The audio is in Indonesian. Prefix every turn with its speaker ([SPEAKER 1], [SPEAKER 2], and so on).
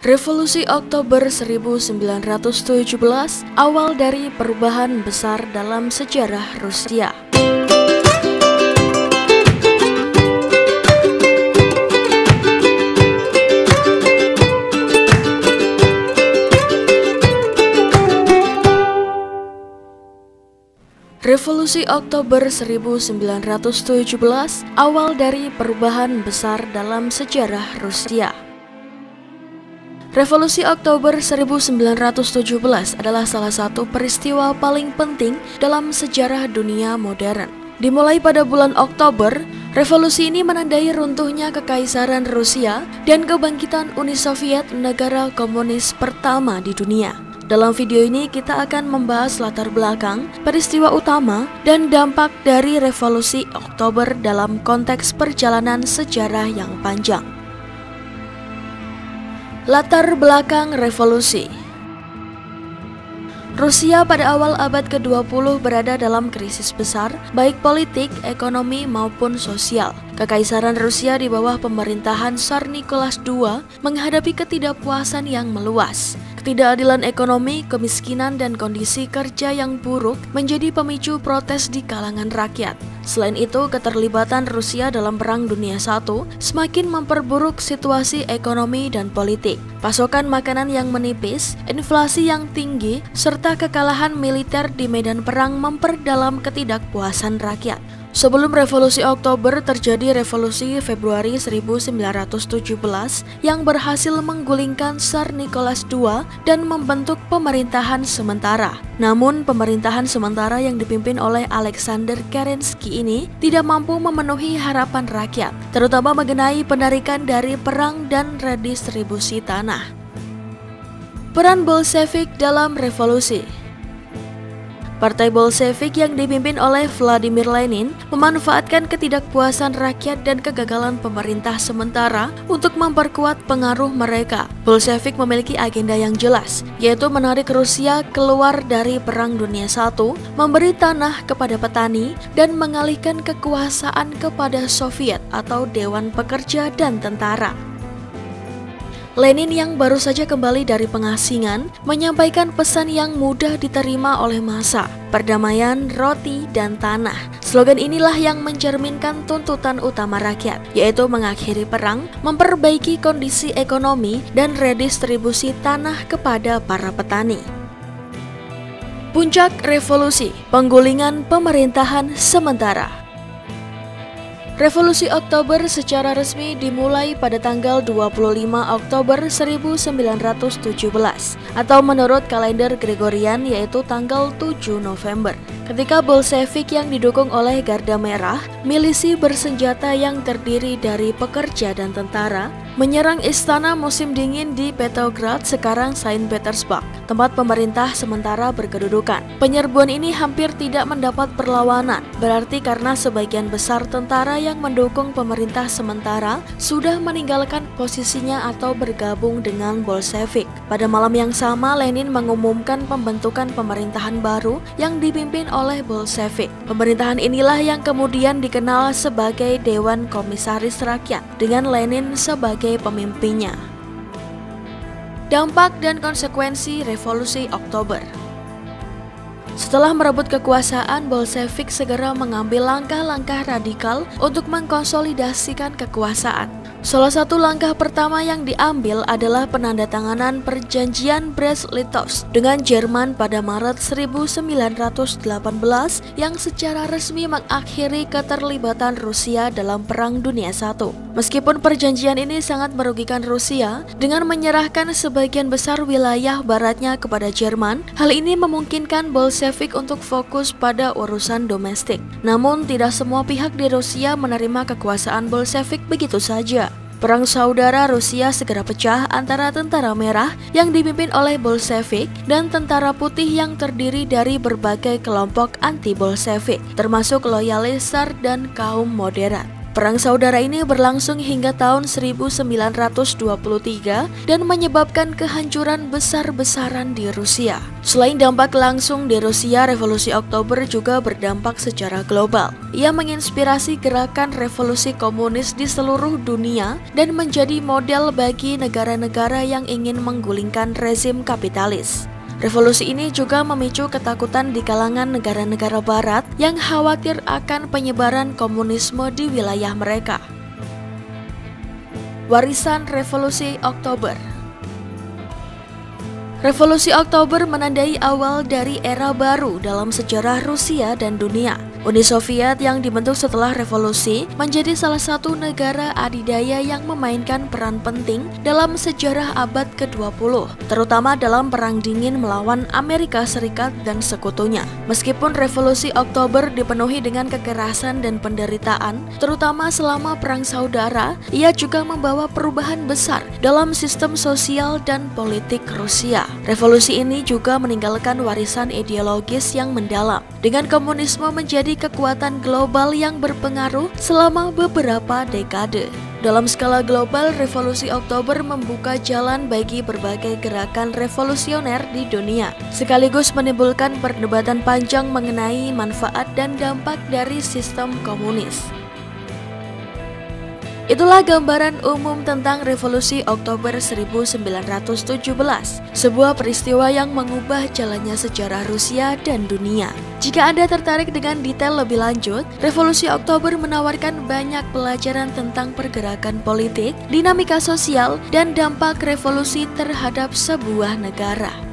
[SPEAKER 1] Revolusi Oktober 1917 awal dari perubahan besar dalam sejarah Rusia. Revolusi Oktober 1917 awal dari perubahan besar dalam sejarah Rusia. Revolusi Oktober 1917 adalah salah satu peristiwa paling penting dalam sejarah dunia modern. Dimulai pada bulan Oktober, revolusi ini menandai runtuhnya Kekaisaran Rusia dan kebangkitan Uni Soviet, negara komunis pertama di dunia. Dalam video ini kita akan membahas latar belakang, peristiwa utama, dan dampak dari revolusi Oktober dalam konteks perjalanan sejarah yang panjang. Latar belakang revolusi. Rusia pada awal abad ke-20 berada dalam krisis besar, baik politik, ekonomi, maupun sosial. Kekaisaran Rusia di bawah pemerintahan Tsar Nicholas II menghadapi ketidakpuasan yang meluas. Ketidakadilan ekonomi, kemiskinan, dan kondisi kerja yang buruk menjadi pemicu protes di kalangan rakyat. Selain itu, keterlibatan Rusia dalam Perang Dunia I semakin memperburuk situasi ekonomi dan politik. Pasokan makanan yang menipis, inflasi yang tinggi, serta kekalahan militer di medan perang memperdalam ketidakpuasan rakyat. Sebelum Revolusi Oktober terjadi Revolusi Februari 1917 yang berhasil menggulingkan Tsar Nicholas II dan membentuk pemerintahan sementara. Namun pemerintahan sementara yang dipimpin oleh Alexander Kerensky ini tidak mampu memenuhi harapan rakyat, terutama mengenai penarikan dari perang dan redistribusi tanah. Peran Bolshevik dalam revolusi. Partai Bolshevik yang dipimpin oleh Vladimir Lenin memanfaatkan ketidakpuasan rakyat dan kegagalan pemerintah sementara untuk memperkuat pengaruh mereka. Bolshevik memiliki agenda yang jelas, yaitu menarik Rusia keluar dari Perang Dunia I, memberi tanah kepada petani, dan mengalihkan kekuasaan kepada Soviet atau Dewan Pekerja dan Tentara. Lenin yang baru saja kembali dari pengasingan menyampaikan pesan yang mudah diterima oleh massa: perdamaian, roti, dan tanah. Slogan inilah yang mencerminkan tuntutan utama rakyat, yaitu mengakhiri perang, memperbaiki kondisi ekonomi, dan redistribusi tanah kepada para petani. Puncak revolusi, penggulingan pemerintahan sementara. Revolusi Oktober secara resmi dimulai pada tanggal 25 Oktober 1917 atau menurut kalender Gregorian yaitu tanggal 7 November. Ketika Bolshevik yang didukung oleh Garda Merah, milisi bersenjata yang terdiri dari pekerja dan tentara, menyerang istana musim dingin di Petrograd, sekarang Saint Petersburg, tempat pemerintah sementara berkedudukan. Penyerbuan ini hampir tidak mendapat perlawanan, berarti karena sebagian besar tentara yang mendukung pemerintah sementara sudah meninggalkan posisinya atau bergabung dengan Bolshevik. Pada malam yang sama, Lenin mengumumkan pembentukan pemerintahan baru yang dipimpin oleh Bolshevik. Pemerintahan inilah yang kemudian dikenal sebagai Dewan Komisaris Rakyat, dengan Lenin sebagai pemimpinnya. Dampak dan konsekuensi Revolusi Oktober. Setelah merebut kekuasaan, Bolshevik segera mengambil langkah-langkah radikal untuk mengkonsolidasikan kekuasaan. Salah satu langkah pertama yang diambil adalah penandatanganan Perjanjian Brest-Litovsk dengan Jerman pada Maret 1918 yang secara resmi mengakhiri keterlibatan Rusia dalam Perang Dunia I. Meskipun perjanjian ini sangat merugikan Rusia dengan menyerahkan sebagian besar wilayah baratnya kepada Jerman, hal ini memungkinkan Bolshevik untuk fokus pada urusan domestik. Namun tidak semua pihak di Rusia menerima kekuasaan Bolshevik begitu saja. Perang saudara Rusia segera pecah antara tentara merah yang dipimpin oleh Bolshevik dan tentara putih yang terdiri dari berbagai kelompok anti-Bolshevik, termasuk loyalis Tsar dan kaum moderat. Perang saudara ini berlangsung hingga tahun 1923 dan menyebabkan kehancuran besar-besaran di Rusia. Selain dampak langsung di Rusia, Revolusi Oktober juga berdampak secara global. Ia menginspirasi gerakan revolusi komunis di seluruh dunia dan menjadi model bagi negara-negara yang ingin menggulingkan rezim kapitalis. Revolusi ini juga memicu ketakutan di kalangan negara-negara barat yang khawatir akan penyebaran komunisme di wilayah mereka. Warisan Revolusi Oktober. Revolusi Oktober menandai awal dari era baru dalam sejarah Rusia dan dunia. Uni Soviet yang dibentuk setelah revolusi menjadi salah satu negara adidaya yang memainkan peran penting dalam sejarah abad ke-20, terutama dalam Perang Dingin melawan Amerika Serikat dan sekutunya. Meskipun Revolusi Oktober dipenuhi dengan kekerasan dan penderitaan, terutama selama Perang Saudara, ia juga membawa perubahan besar dalam sistem sosial dan politik Rusia. Revolusi ini juga meninggalkan warisan ideologis yang mendalam, dengan komunisme menjadi kekuatan global yang berpengaruh selama beberapa dekade. Dalam skala global, Revolusi Oktober membuka jalan bagi berbagai gerakan revolusioner di dunia, sekaligus menimbulkan perdebatan panjang mengenai manfaat dan dampak dari sistem komunis. Itulah gambaran umum tentang Revolusi Oktober 1917, sebuah peristiwa yang mengubah jalannya sejarah Rusia dan dunia. Jika Anda tertarik dengan detail lebih lanjut, Revolusi Oktober menawarkan banyak pelajaran tentang pergerakan politik, dinamika sosial, dan dampak revolusi terhadap sebuah negara.